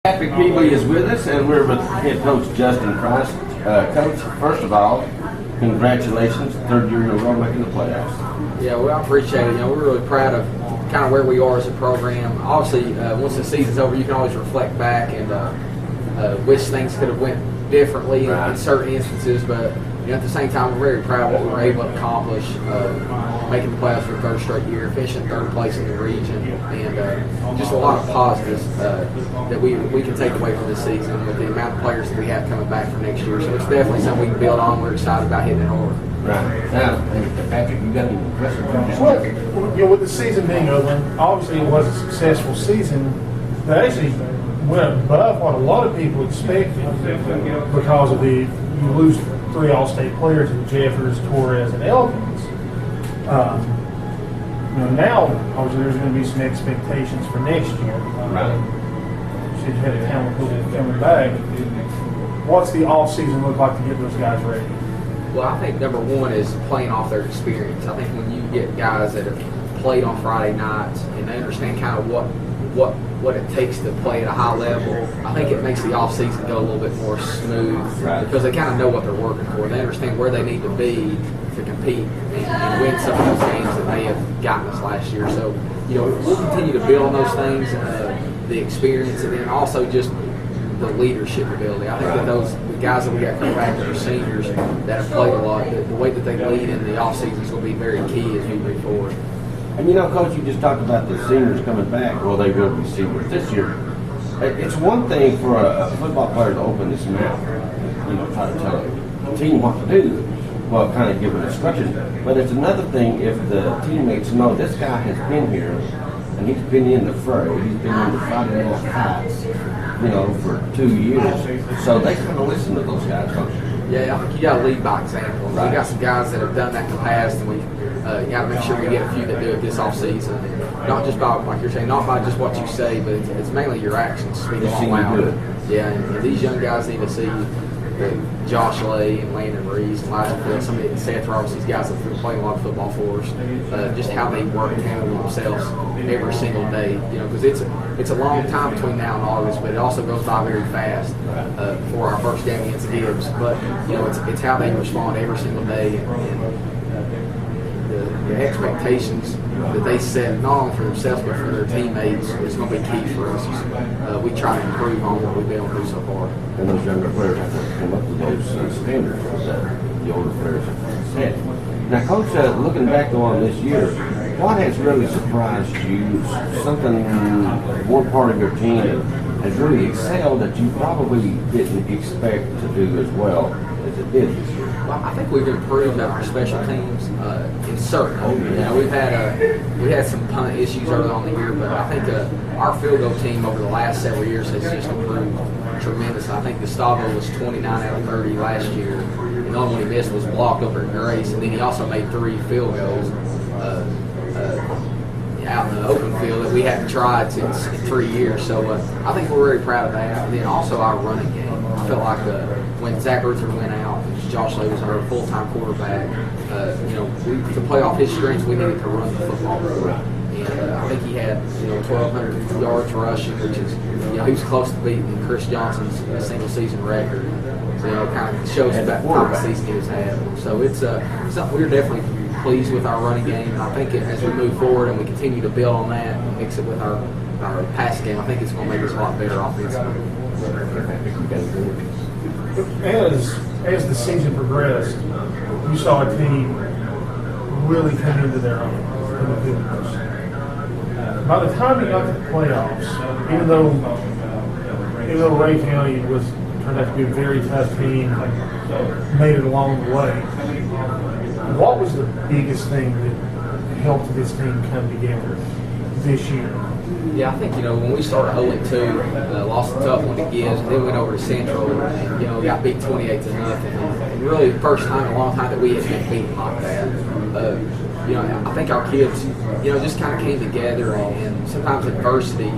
Happy Peebly is with us, and we're with head coach Justin Price. Coach, first of all, congratulations, third year in a row making the playoffs. Yeah, well, I appreciate it. We're really proud of kind of where we are as a program. Obviously, once the season's over, you can always reflect back and wish things could have went differently in certain instances, but at the same time, we're very proud of what we were able to accomplish, making the playoffs for the third straight year, finishing third place in the region, and just a lot of positives that we can take away from this season with the amount of players that we have coming back for next year. So it's definitely something we can build on. We're excited about hitting it hard. Right. Now, Patrick, you got any questions? Well, with the season being over, obviously it was a successful season. They actually went above what a lot of people expected because of you lose 3 All-State players in Jeffers, Torres, and Elkins. Now, obviously, there's going to be some expectations for next year. Right. Should you have a talent pool coming back, what's the off-season look like to get those guys ready? Well, I think number one is playing off their experience. I think when you get guys that have played on Friday nights and they understand kind of what it takes to play at a high level, I think it makes the off-season go a little bit more smooth because they kind of know what they're working for. They understand where they need to be to compete and win some of those games that they have gotten us last year. So, we'll continue to build on those things, the experience, and then also just the leadership ability. I think that the guys that we got coming back that are seniors that have played a lot, the way that they lead in the off-season is going to be very key as we move forward. And Coach, you just talked about the seniors coming back. Well, they will be seniors this year. It's one thing for a football player to open his mouth, try to tell the team what to do, well, kind of give an instruction. But it's another thing if the teammates know this guy has been here and he's been in the fray, he's been in the fighting all fights, for 2 years. So they kind of listen to those guys, don't you? Yeah, I think you got to lead by example. Right. We got some guys that have done that in the past, and we got to make sure we get a few that do it this off season. Not just by, like you're saying, not by just what you say, but it's mainly your actions speak a lot louder. Yeah, and these young guys need to see Josh Lay and Landon Reese, Elijah Field, some of the Seth Roberts, these guys that have played a lot of football for us, just how they work and handle themselves every single day. Because it's a long time between now and August, but it also goes by very fast for our first game against Gibbs. But it's how they respond every single day and the expectations that they set not only for themselves but for their teammates is going to be key for us. We try to improve on what we've been able to do so far. And those younger players have to come up to those standards that the older players have set. Now, Coach, looking back on this year, what has really surprised you? Something, one part of your team has really excelled that you probably didn't expect to do as well as it did this year? Well, I think we've improved on our special teams in certain. We had some punt issues early on in the year, but I think our field goal team over the last several years has just improved tremendously. I think Gustavo was 29 out of 30 last year, and the only one he missed was blocked over at Grace, and then he also made 3 field goals out in the open field that we hadn't tried since 3 years. So I think we're very proud of that. And then also our running game. I felt like when Zach Rutherford went out, Josh Lay was our full-time quarterback. To play off his strengths, we needed to run the football. And I think he had 1,200 yards rushing, which is he was close to beating Chris Johnson's single-season record. So it kind of shows that kind of season he was having. So it's something we're definitely pleased with our running game. And I think as we move forward and we continue to build on that and mix it with our passing game, I think it's going to make us a lot better offensively. As the season progressed, you saw a team really come into their own. By the time you got to the playoffs, even though Ray County turned out to be a very tough team, made it along the way, what was the biggest thing that helped this team come together this year? Yeah, I think, when we started 0-2, lost a tough one to Gibbs, and then went over to Central and, got beat 28-0. And really the first time in a long time that we had been beaten like that. I think our kids, just kind of came together, and sometimes adversity,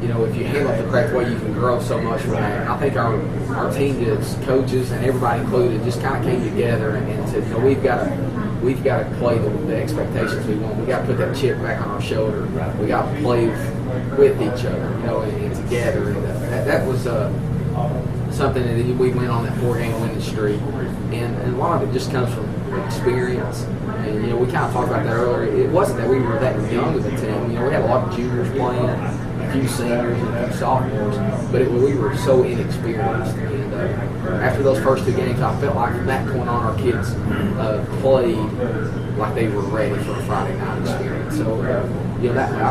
if you handle it the correct way, you can grow so much from that. And I think our team, as coaches and everybody included, just kind of came together and said, we've got to we've got to play the expectations we want. We got to put that chip back on our shoulder. We got to play with each other, and together. And that was something that we went on that 4-game winning streak, and a lot of it just comes from experience. And we kind of talked about that earlier. It wasn't that we were that young of a team. We had a lot of juniors playing, a few seniors, and a few sophomores, but we were so inexperienced. And after those first 2 games, I felt like from that point on, our kids played like they were ready for a Friday night experience. So,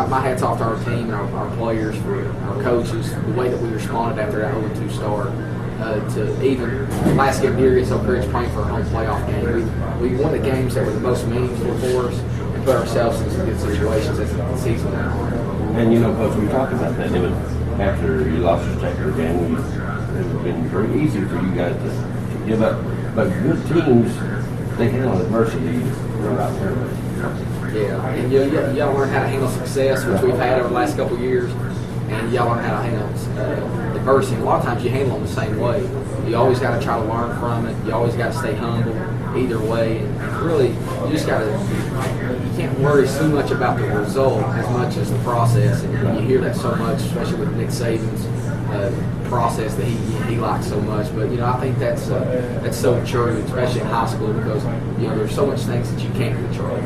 my hat's off to our team and our players, for our coaches, the way that we responded after that 0-2 start. To even last game here against Oak Ridge, playing for a home playoff game. We won the games that were the most meaningful for us and put ourselves in some good situations as the season went on. And Coach, we talked about that. It was after you lost your second game, it would been very easy for you guys to give up. But good teams, they handle adversity right out there. Yeah, and y'all learn how to handle success, which we've had over the last couple of years, and y'all learn how to handle adversity. A lot of times you handle them the same way. You always got to try to learn from it. You always got to stay humble either way. And really, you just got to, you can't worry so much about the result as much as the process. And you hear that so much, especially with Nick Saban's process that he likes so much. But I think that's so true, especially in high school, because there's so much things that you can't control,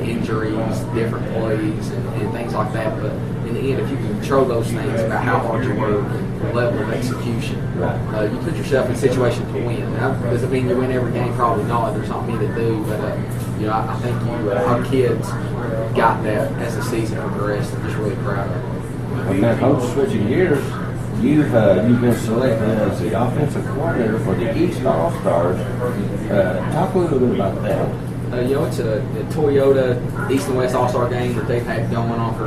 injuries, different plays, and things like that. But in the end, if you can control those things about how hard you work and the level of execution, you put yourself in a situation to win. Now, does it mean you win every game? Probably not. There's not many that do, but I think our kids got that as the season progressed. I'm just really proud of them. And now, Coach, switching gears, you've been selected as the offensive coordinator for the East All-Stars. Talk a little bit about that. It's a Toyota East and West All-Star game that they've had going on for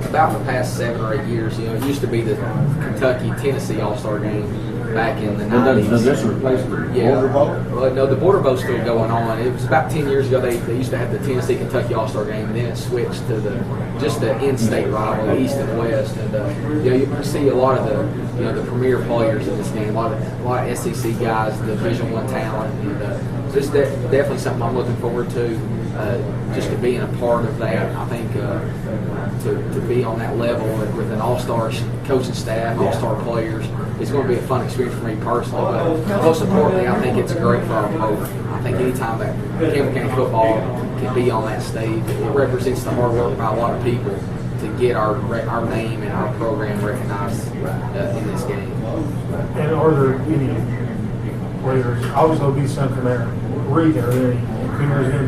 about the past 7 or 8 years. It used to be the Kentucky-Tennessee All-Star game back in the 90s. Does this replace the Border Bowl? Well, no, the Border Bowl's still going on. It was about 10 years ago they used to have the Tennessee-Kentucky All-Star game, and then it switched to the in-state rival, East and West. And you see a lot of the premier players in this game, a lot of SEC guys, Division I talent, and so it's definitely something I'm looking forward to. Just to being a part of that, I think to be on that level with an all-star coaching staff, all-star players, it's going to be a fun experience for me personally. But most importantly, I think it's great for our program. I think anytime that Campbell County football can be on that stage, it represents the hard work by a lot of people to get our name and our program recognized in this game. And are there any players? Obviously, there'll be some from there. Regan, are there any cougars in?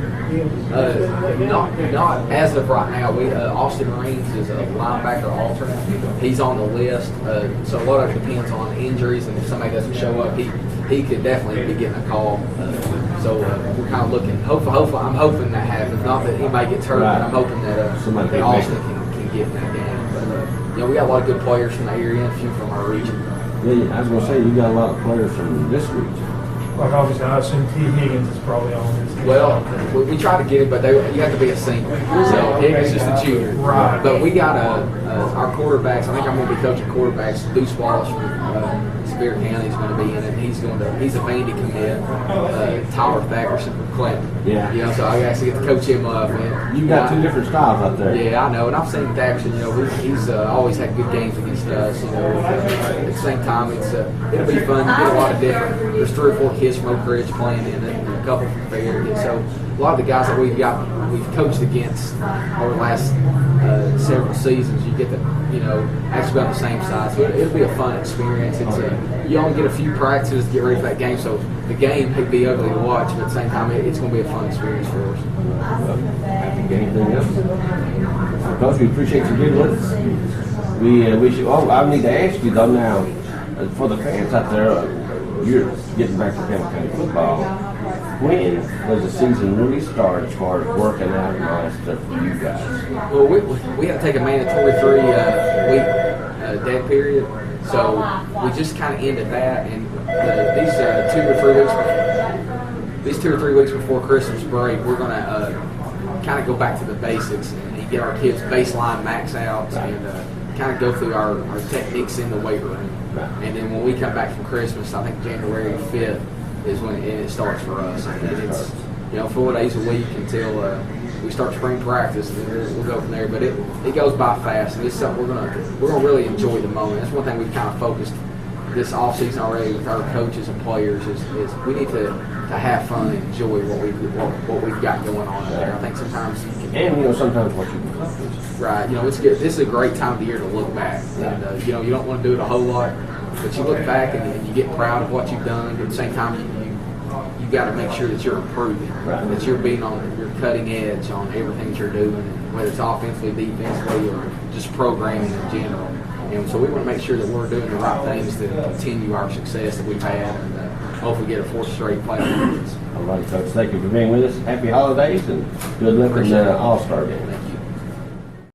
Not as of right now. Austin Reams is a linebacker alternate. He's on the list, so a lot of it depends on injuries, and if somebody doesn't show up, he could definitely be getting a call. So we're kind of looking. Hopefully, I'm hoping that happens. Not that anybody gets hurt, but I'm hoping that Austin can get in that game. But we got a lot of good players from the area, and a few from our region. Yeah, I was going to say you got a lot of players from this region. Like obviously, I assume T. Higgins is probably on this. Well, we tried to get him, but you have to be a senior. So Higgins is just a junior. Right. But we got our quarterbacks. I think I'm going to be coaching quarterbacks. Deuce Wallace from Spirit County is going to be in it. He's a Vandy commit. Tyler Thackerson from Clinton. Yeah. So I actually get to coach him up. You've got 2 different styles out there. Yeah, I know, and I've seen Thackerson. He's always had good games against us. At the same time, it'll be fun. You get a lot of different. There's 3 or 4 kids from Oak Ridge playing in it, and a couple from Fair. So a lot of the guys that we've coached against over the last several seasons, you get to actually be on the same side. So it'll be a fun experience. You only get a few practices to get ready for that game, so the game could be ugly to watch, but at the same time, it's going to be a fun experience for us. Anything else? Coach, we appreciate you being with us. We should. Oh, I need to ask you though now, for the fans out there, you're getting back to Campbell County football. When does the season really start as far as working out and all that stuff for you guys? Well, we had to take a mandatory 3-week dead period, so we just kind of ended that, and these 2 or 3 weeks before Christmas break, we're going to kind of go back to the basics and get our kids' baseline max outs and kind of go through our techniques in the weight room. And then when we come back from Christmas, I think January 5th is when it starts for us. And 4 days a week until we start spring practice, and then we'll go from there. But it goes by fast, and it's something we're gonna really enjoy the moment. That's one thing we've kind of focused this off season already with our coaches and players is we need to have fun and enjoy what we've got going on out there. I think sometimes you can, And sometimes what you accomplish. right, it's good. This is a great time of the year to look back, and you don't want to do it a whole lot, but you look back and you get proud of what you've done. But at the same time, you got to make sure that you're improving, Right. that you're being on your cutting edge on everything that you're doing, whether it's offensively, defensively, or just programming in general. And so we want to make sure that we're doing the right things to continue our success that we've had, and hopefully get a 4th straight playoff appearance. All right, Coach. Thank you for being with us. Happy holidays and good luck in the All-Star game.